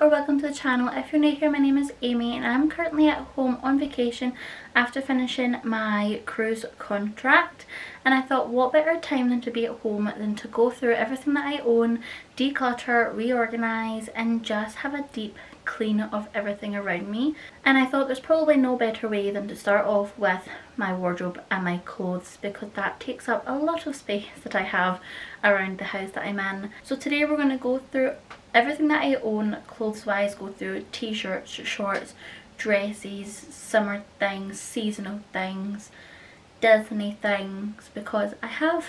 or welcome to the channel. If you're new here, my name is Amy and I'm currently at home on vacation after finishing my cruise contract, and I thought what better time than to be at home than to go through everything that I own, declutter, reorganise and just have a deep clean of everything around me. And I thought there's probably no better way than to start off with my wardrobe and my clothes, because that takes up a lot of space that I have around the house that I'm in. So today we're going to go through everything that I own clothes wise, go through t-shirts, shorts, dresses, summer things, seasonal things, Disney things, because I have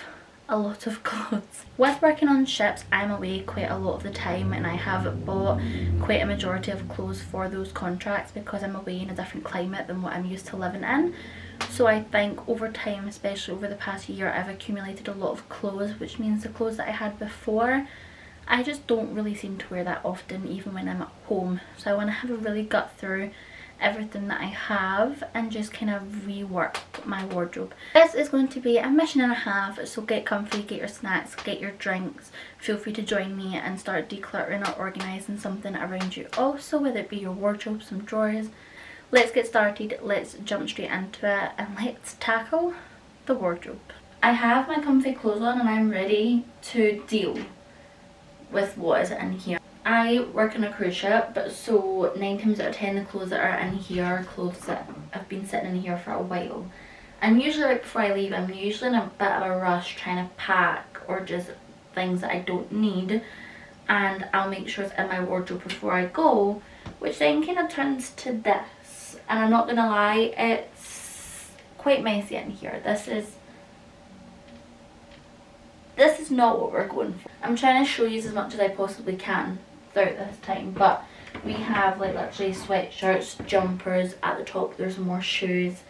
a lot of clothes. With working on ships, I'm away quite a lot of the time and I have bought quite a majority of clothes for those contracts because I'm away in a different climate than what I'm used to living in. So I think over time, especially over the past year, I've accumulated a lot of clothes, which means the clothes that I had before I just don't really seem to wear that often even when I'm at home. So I want to have a really gut through everything that I have and just kind of rework my wardrobe. This is going to be a mission and a half, so get comfy, get your snacks, get your drinks, feel free to join me and start decluttering or organising something around you also, whether it be your wardrobe, some drawers. Let's get started, let's jump straight into it and let's tackle the wardrobe. I have my comfy clothes on and I'm ready to deal with what is in here. I work on a cruise ship, but so 9 times out of 10 the clothes that are in here are clothes that have been sitting in here for a while. And usually right before I leave, I'm usually in a bit of a rush trying to pack or just things that I don't need, and I'll make sure it's in my wardrobe before I go, which then kind of turns to this. And I'm not gonna lie, it's quite messy in here. This is not what we're going for. I'm trying to show you as much as I possibly can throughout this time, but we have like literally sweatshirts, jumpers, at the top there's more shoes,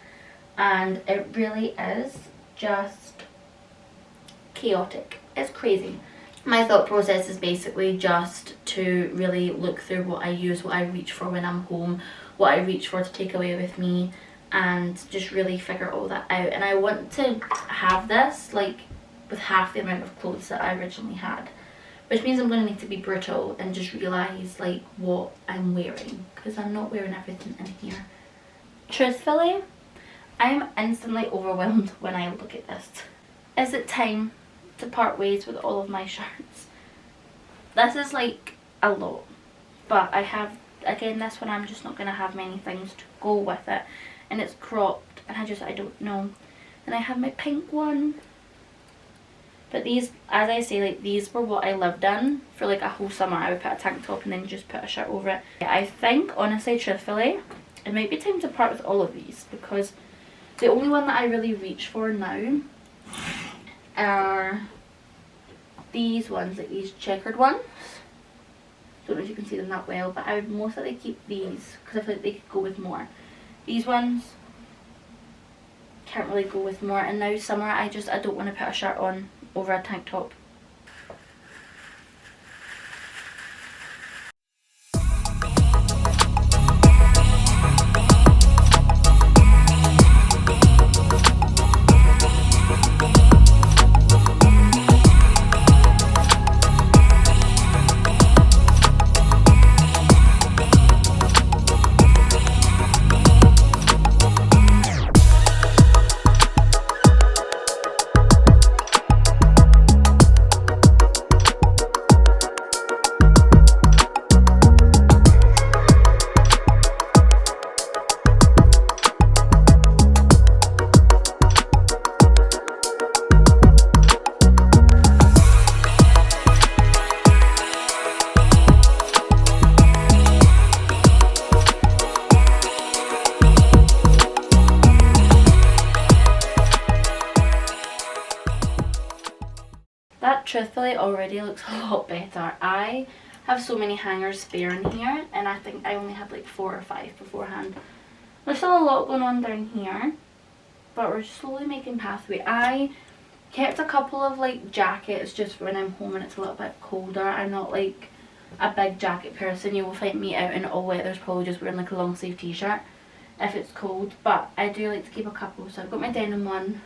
and it really is just chaotic. It's crazy. My thought process is basically just to really look through what I use, what I reach for when I'm home, what I reach for to take away with me, and just really figure all that out. And I want to have this like with half the amount of clothes that I originally had, which means I'm going to need to be brutal and just realise like what I'm wearing, because I'm not wearing everything in here. Truthfully, I'm instantly overwhelmed when I look at this. Is it time to part ways with all of my shirts? This is like a lot, but I have, again, this one I'm just not going to have many things to go with it, and it's cropped and I don't know. And I have my pink one. But these, as I say, like these were what I lived in for like a whole summer. I would put a tank top and then just put a shirt over it. I think, honestly, truthfully, it might be time to part with all of these, because the only one that I really reach for now are these ones, like these checkered ones. Don't know if you can see them that well, but I would most likely keep these because I feel like they could go with more. These ones can't really go with more, and now summer I don't want to put a shirt on over a tank top. That truthfully already looks a lot better. I have so many hangers spare in here, and I think I only had like 4 or 5 beforehand. There's still a lot going on down here, but we're slowly making pathway. I kept a couple of like jackets just for when I'm home and it's a little bit colder. I'm not like a big jacket person. You will find me out in all weathers probably just wearing like a long sleeve t-shirt if it's cold, but I do like to keep a couple. So I've got my denim one.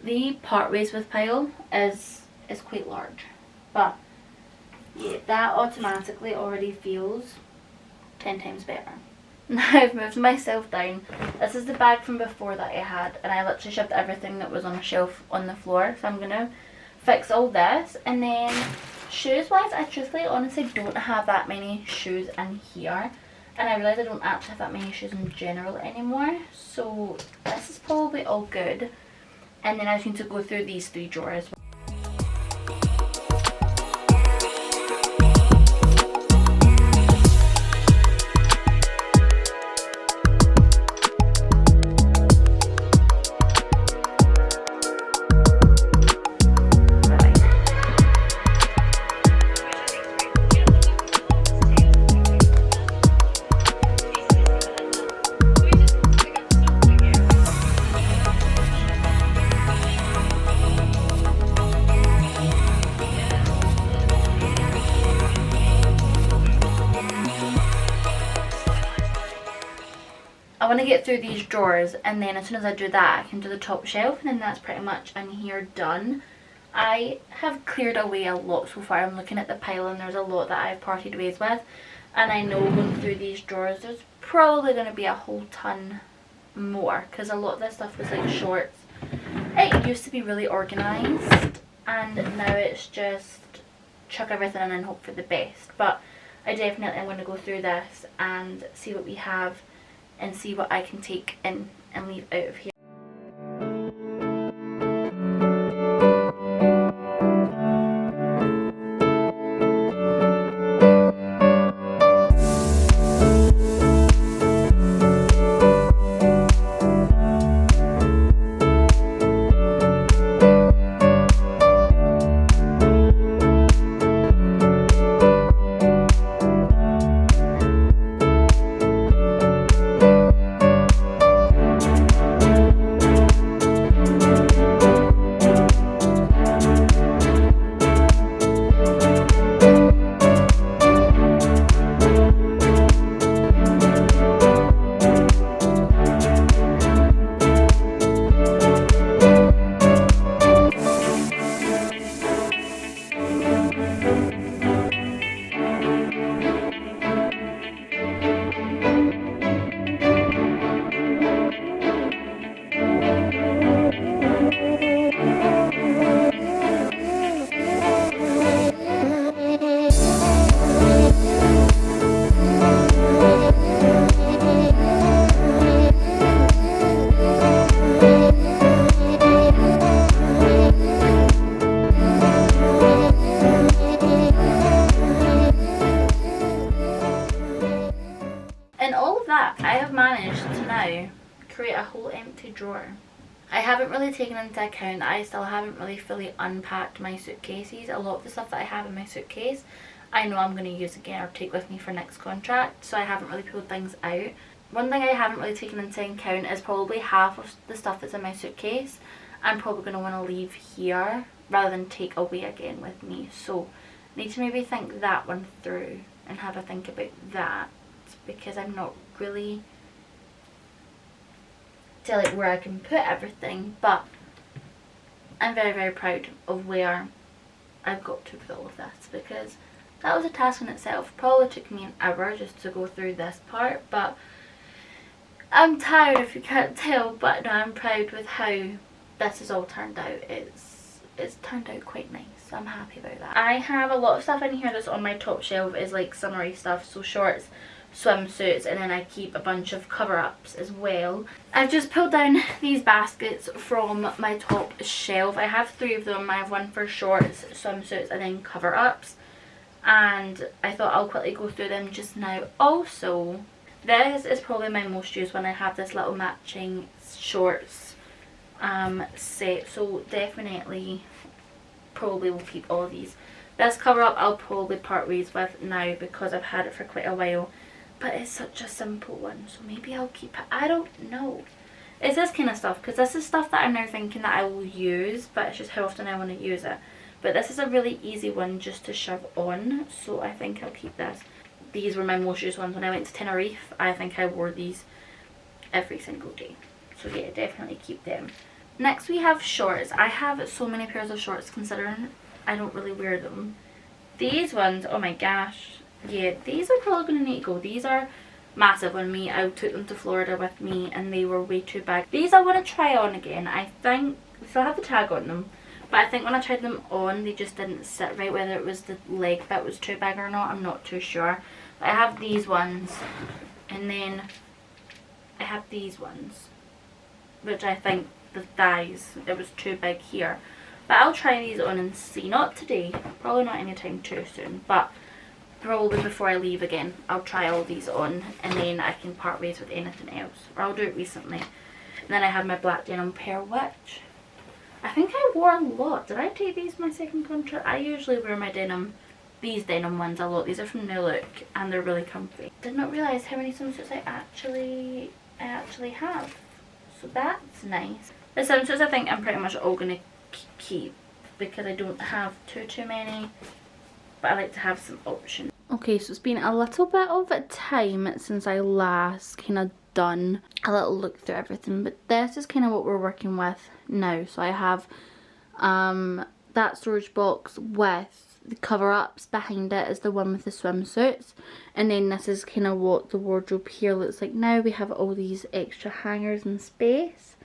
The part ways with pile is quite large, but yeah, that automatically already feels 10 times better. Now I've moved myself down. This is the bag from before that I had, and I literally shoved everything that was on a shelf on the floor. So I'm gonna fix all this, and then shoes wise, I truthfully honestly don't have that many shoes in here, and I realise I don't actually have that many shoes in general anymore, so this is probably all good. And then I just need to go through these 3 drawers. I want to get through these drawers, and then as soon as I do that I can do the top shelf, and then that's pretty much in here done. I have cleared away a lot so far. I'm looking at the pile and there's a lot that I've parted ways with, and I know going through these drawers there's probably going to be a whole ton more, because a lot of this stuff was like shorts. It used to be really organised, and now it's just chuck everything in and hope for the best. But I definitely am going to go through this and see what we have and see what I can take in and leave out of here. I have managed to now create a whole empty drawer. I haven't really taken into account that I still haven't really fully unpacked my suitcases. A lot of the stuff that I have in my suitcase I know I'm going to use again or take with me for next contract, so I haven't really pulled things out. One thing I haven't really taken into account is probably half of the stuff that's in my suitcase I'm probably going to want to leave here rather than take away again with me. So I need to maybe think that one through and have a think about that, because I'm not really telling where I can put everything, but I'm very, very proud of where I've got to with all of this, because that was a task in itself. Probably took me an hour just to go through this part, but I'm tired if you can't tell. But no, I'm proud with how this has all turned out. It's turned out quite nice, so I'm happy about that. I have a lot of stuff in here that's on my top shelf is like summery stuff, so shorts, swimsuits, and then I keep a bunch of cover-ups as well. I've just pulled down these baskets from my top shelf. I have 3 of them. I have one for shorts, swimsuits, and then cover-ups, and I thought I'll quickly go through them just now. Also, this is probably my most used one. I have this little matching shorts set, so definitely probably will keep all of these. This cover up I'll probably part ways with now because I've had it for quite a while, but it's such a simple one, so maybe I'll keep it. I don't know. It's this kind of stuff, because this is stuff that I'm now thinking that I will use, but it's just how often I want to use it. But this is a really easy one just to shove on, so I think I'll keep this. These were my most used ones when I went to Tenerife. I think I wore these every single day, so yeah, definitely keep them. Next we have shorts. I have so many pairs of shorts considering I don't really wear them These ones, oh my gosh, yeah, these are probably going to need to go. These are massive on me. I took them to Florida with me and they were way too big. These I want to try on again. I think they still have the tag on them, but I think when I tried them on they just didn't sit right, whether it was the leg bit was too big or not, I'm not too sure. But I have these ones, and then I have these ones, which I think the thighs, it was too big here. But I'll try these on and see. Not today, probably not anytime too soon, but probably before I leave again I'll try all these on, and then I can part ways with anything else, or I'll do it recently. And then I have my black denim pair, which I think I wore a lot. Did I take these my second contract? I usually wear my denim, these denim ones, a lot. These are from New Look and they're really comfy. Did not realise how many swimsuits I actually have, so that's nice. The swimsuits I think I'm pretty much all going to keep because I don't have too many, but I like to have some options. Okay, so it's been a little bit of a time since I last kind of done a little look through everything, but this is kind of what we're working with now. So I have that storage box with the cover ups. Behind it is the one with the swimsuits, and then this is kind of what the wardrobe here looks like now. We have all these extra hangers and space,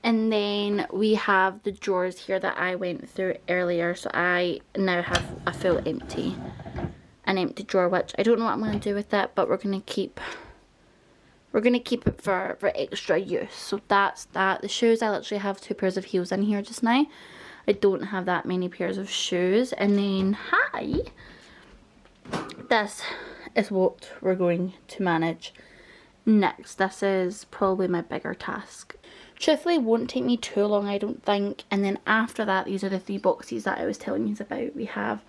and then we have the drawers here that I went through earlier. So I now have a full an empty drawer, which I don't know what I'm going to do with it, but we're going to keep it for extra use. So that's that. The shoes, I literally have 2 pairs of heels in here just now. I don't have that many pairs of shoes. And then this is what we're going to manage next. This is probably my bigger task. Truthfully, won't take me too long, I don't think. And then after that, these are the 3 boxes that I was telling you about. We have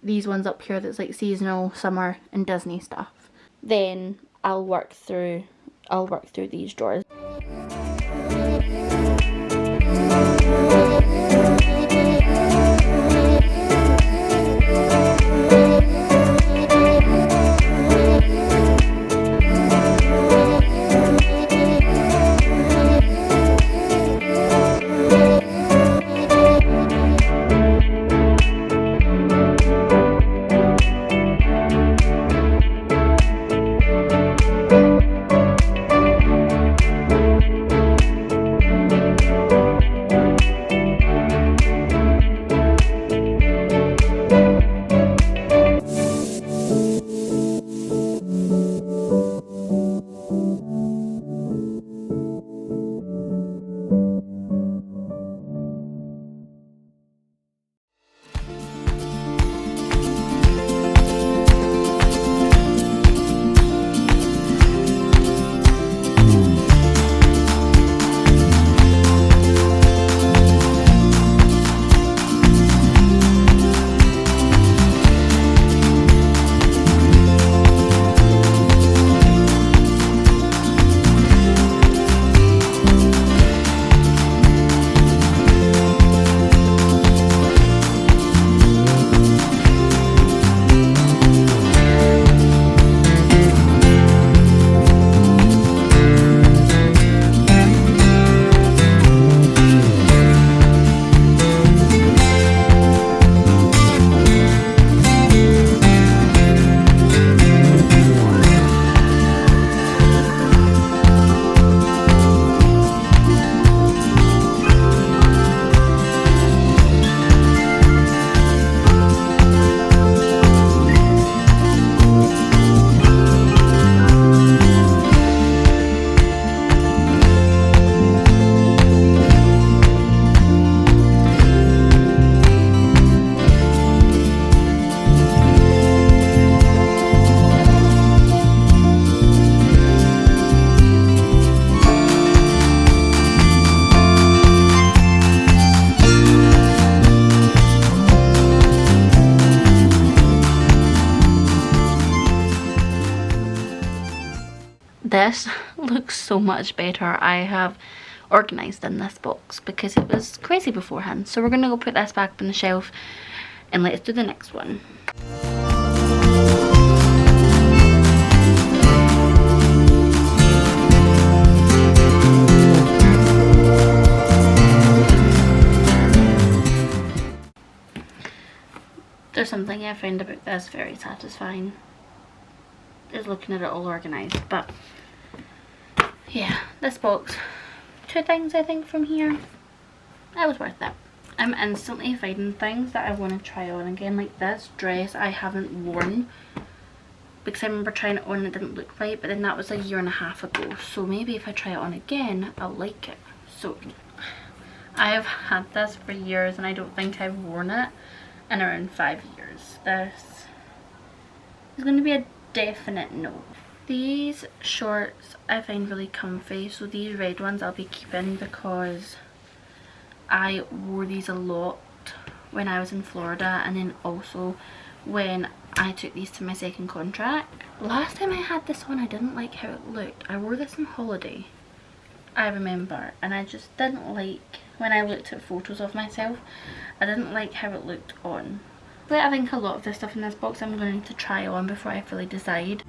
these ones up here that's like seasonal, summer and Disney stuff. Then I'll work through these drawers. This looks so much better. I have organised in this box because it was crazy beforehand. So we're going to go put this back on the shelf and let's do the next one. There's some thing I find about this very satisfying is looking at it all organised. But yeah, this box, 2 things I think from here, it was worth it. I'm instantly finding things that I want to try on again, like this dress I haven't worn because I remember trying it on and it didn't look right, but then that was a year and a half ago, so maybe if I try it on again I'll like it. So I have had this for years and I don't think I've worn it in around 5 years. This is going to be a definite no. These shorts I find really comfy, so these red ones I'll be keeping because I wore these a lot when I was in Florida, and then also when I took these to my second contract. Last time I had this on I didn't like how it looked. I wore this on holiday, I remember, and I just didn't like, when I looked at photos of myself, I didn't like how it looked on. But I think a lot of the stuff in this box I'm going to need to try on before I fully decide.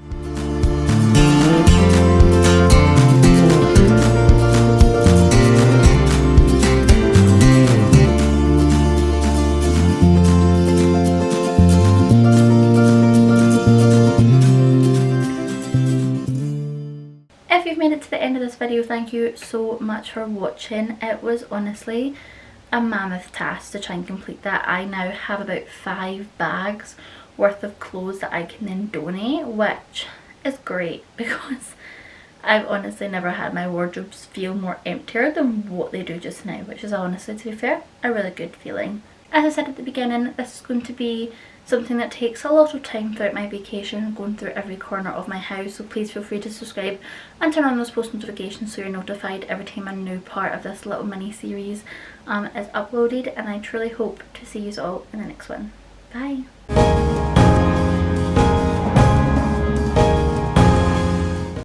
If you've made it to the end of this video, thank you so much for watching. It was honestly a mammoth task to try and complete that. I now have about 5 bags worth of clothes that I can then donate, which is great because I've honestly never had my wardrobes feel more emptier than what they do just now, which is honestly, to be fair, a really good feeling. As I said at the beginning, this is going to be something that takes a lot of time throughout my vacation, going through every corner of my house, so please feel free to subscribe and turn on those post notifications so you're notified every time a new part of this little mini series is uploaded, and I truly hope to see you all in the next one. Bye!